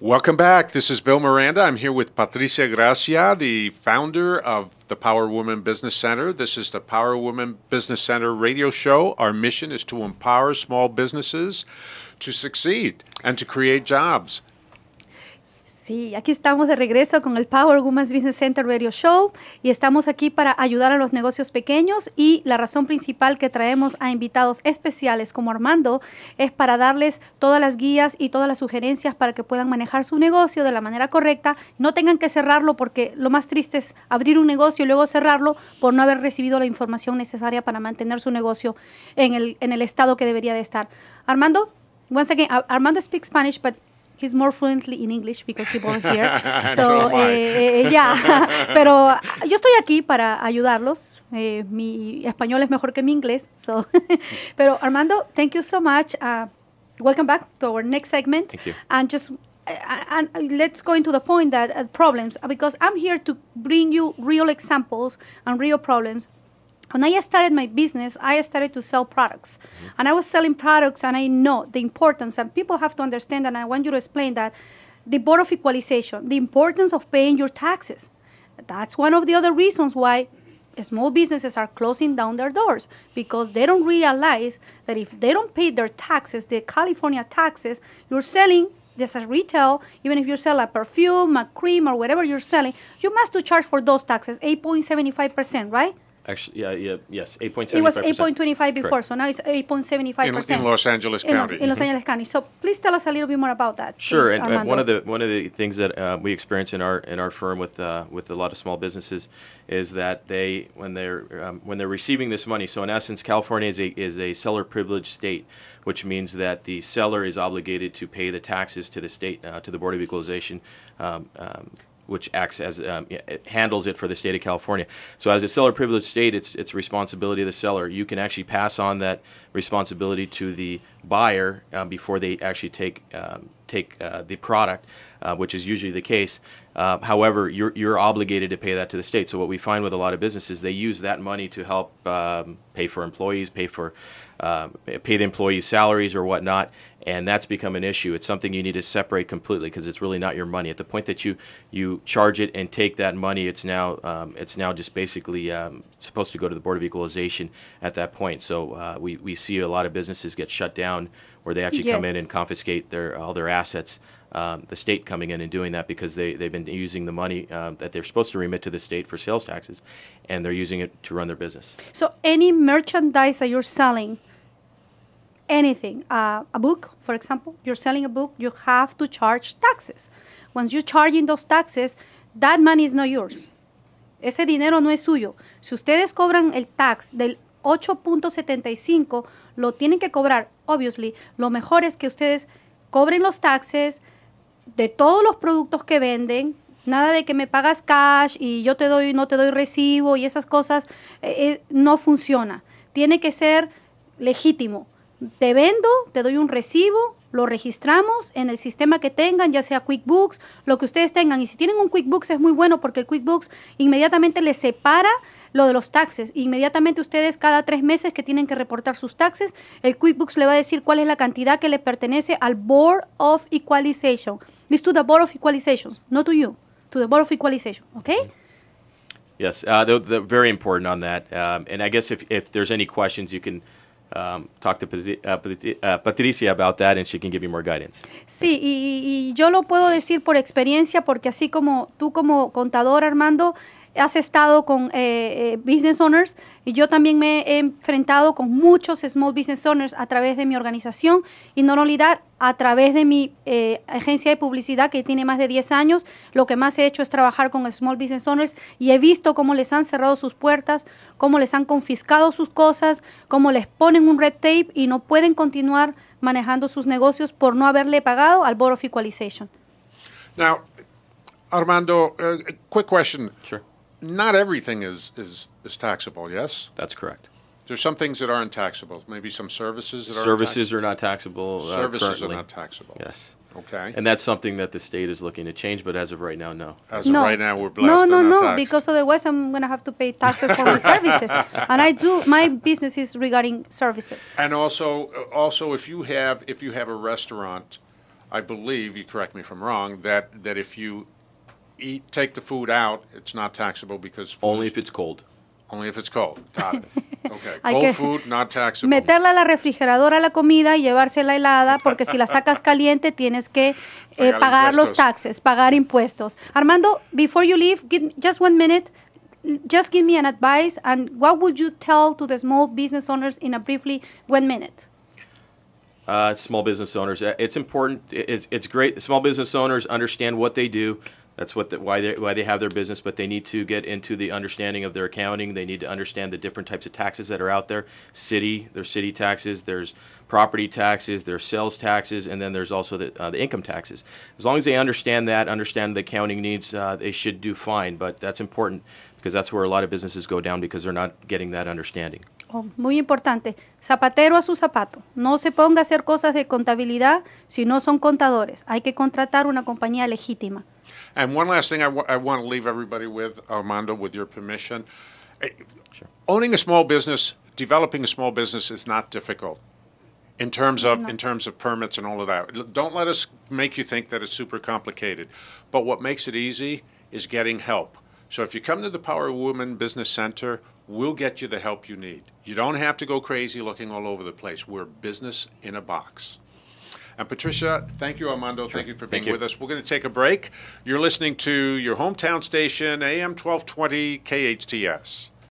Welcome back. This is Bill Miranda. I'm here with Patricia Gracia, the founder of the Power Woman Business Center. This is the Power Woman Business Center radio show. Our mission is to empower small businesses to succeed and to create jobs. Sí, aquí estamos de regreso con el Power Women's Business Center Radio Show y estamos aquí para ayudar a los negocios pequeños, y la razón principal que traemos a invitados especiales como Armando es para darles todas las guías y todas las sugerencias para que puedan manejar su negocio de la manera correcta, no tengan que cerrarlo, porque lo más triste es abrir un negocio y luego cerrarlo por no haber recibido la información necesaria para mantener su negocio en el estado que debería de estar. Armando, once again, Armando speaks Spanish, but he's more fluently in English because people are here. So, pero yo estoy aquí para ayudarlos. Mi español es mejor que mi inglés. So, pero Armando, thank you so much. Welcome back to our next segment. Thank you. And just and let's go into the point that problems, because I'm here to bring you real examples and real problems. When I started my business, I started to sell products. And I was selling products, and I know the importance, and people have to understand, and I want you to explain that, the Board of Equalization, the importance of paying your taxes. That's one of the other reasons why small businesses are closing down their doors, because they don't realize that if they don't pay their taxes, the California taxes, you're selling just as retail, even if you sell a perfume, a cream, or whatever you're selling, you must to charge for those taxes, 8.75%, right? Actually, yes, 8.75%. It was 8.25 before, correct. So now it's 8.75%. In Los Angeles County. In Los Angeles County. So please tell us a little bit more about that. Sure, please, and one of the things that we experience in our firm with a lot of small businesses is that when they're receiving this money. So in essence, California is a seller privileged state, which means that the seller is obligated to pay the taxes to the state, to the Board of Equalization, which acts as it handles it for the state of California. So as a seller privileged state, it's responsibility of the seller. You can actually pass on that responsibility to the buyer before they actually take the product, which is usually the case. However, you're obligated to pay that to the state. So what we find with a lot of businesses, they use that money to help pay for employees, pay the employees' salaries or whatnot, and that's become an issue. It's something you need to separate completely, because it's really not your money. At the point that you charge it and take that money, it's now just basically supposed to go to the Board of Equalization at that point. So we see a lot of businesses get shut down where they actually come in and confiscate all their assets. The state coming in and doing that because they've been using the money that they're supposed to remit to the state for sales taxes, and they're using it to run their business. So any merchandise that you're selling, anything, a book, for example, you're selling a book, you have to charge taxes. Once you're charging those taxes, that money is not yours. Ese dinero no es suyo. Si ustedes cobran el tax del 8.75, lo tienen que cobrar, obviously. Lo mejor es que ustedes cobren los taxes de todos los productos que venden. Nada de que me pagas cash y yo no te doy recibo y esas cosas, no funciona. Tiene que ser legítimo. Te vendo, te doy un recibo, lo registramos en el sistema que tengan, ya sea QuickBooks, lo que ustedes tengan. Y si tienen un QuickBooks es muy bueno, porque el QuickBooks inmediatamente les separa lo de los taxes. Inmediatamente ustedes cada 3 meses que tienen que reportar sus taxes, el QuickBooks le va a decir cuál es la cantidad que le pertenece al Board of Equalization. It's to the Board of Equalization, not to you, to the Board of Equalization, okay? Yes, they're very important on that. And I guess if there's any questions, you can talk to Patricia about that, and she can give you more guidance. Sí, y yo lo puedo decir por experiencia, porque así como tú como contador, Armando, has estado con business owners, y yo también me he enfrentado con muchos small business owners a través de mi organización, y no olvidar, a través de mi agencia de publicidad que tiene más de 10 años, lo que más he hecho es trabajar con small business owners, y he visto cómo les han cerrado sus puertas, cómo les han confiscado sus cosas, cómo les ponen un red tape y no pueden continuar manejando sus negocios por no haberle pagado al Board of Equalization. Now, Armando, quick question. Sure. Not everything is taxable, yes? That's correct. There's some things that aren't taxable. Maybe some services that services are not taxable. Services currently. are not taxable. Yes. Okay. And that's something that the state is looking to change, but as of right now, no. As of right now, we're blessed. No, because otherwise I'm going to have to pay taxes for my services. And my business is regarding services. And also, if you have a restaurant, I believe, you correct me if I'm wrong, that if you take the food out, it's not taxable because Only if it's cold. Only if it's cold. Got it. Okay. Hay Cold que food, not taxable. meterla a la refrigeradora la comida y llevársela helada, porque si la sacas caliente tienes que pagar los taxes, pagar impuestos. Armando, before you leave, just 1 minute, just give me an advice, and what would you tell to the small business owners in a briefly 1 minute? Small business owners, it's important. It's great. Small business owners understand what they do. That's why they have their business, but they need to get into the understanding of their accounting. They need to understand the different types of taxes that are out there. There's city taxes, there's property taxes, there's sales taxes, and then there's also the income taxes. As long as they understand the accounting needs, they should do fine. But that's important because that's where a lot of businesses go down because they're not getting that understanding. Oh, muy importante. Zapatero a su zapato. No se ponga a hacer cosas de contabilidad si no son contadores. Hay que contratar una compañía legítima. And one last thing I want to leave everybody with, Armando, with your permission. Sure. Owning a small business, developing a small business is not difficult in terms of permits and all of that. Don't let us make you think that it's super complicated. But what makes it easy is getting help. So if you come to the Power Woman Business Center, we'll get you the help you need. You don't have to go crazy looking all over the place. We're business in a box. And Patricia, thank you, Armando. Sure. Thank you for being with us. We're going to take a break. You're listening to your hometown station, AM 1220 KHTS.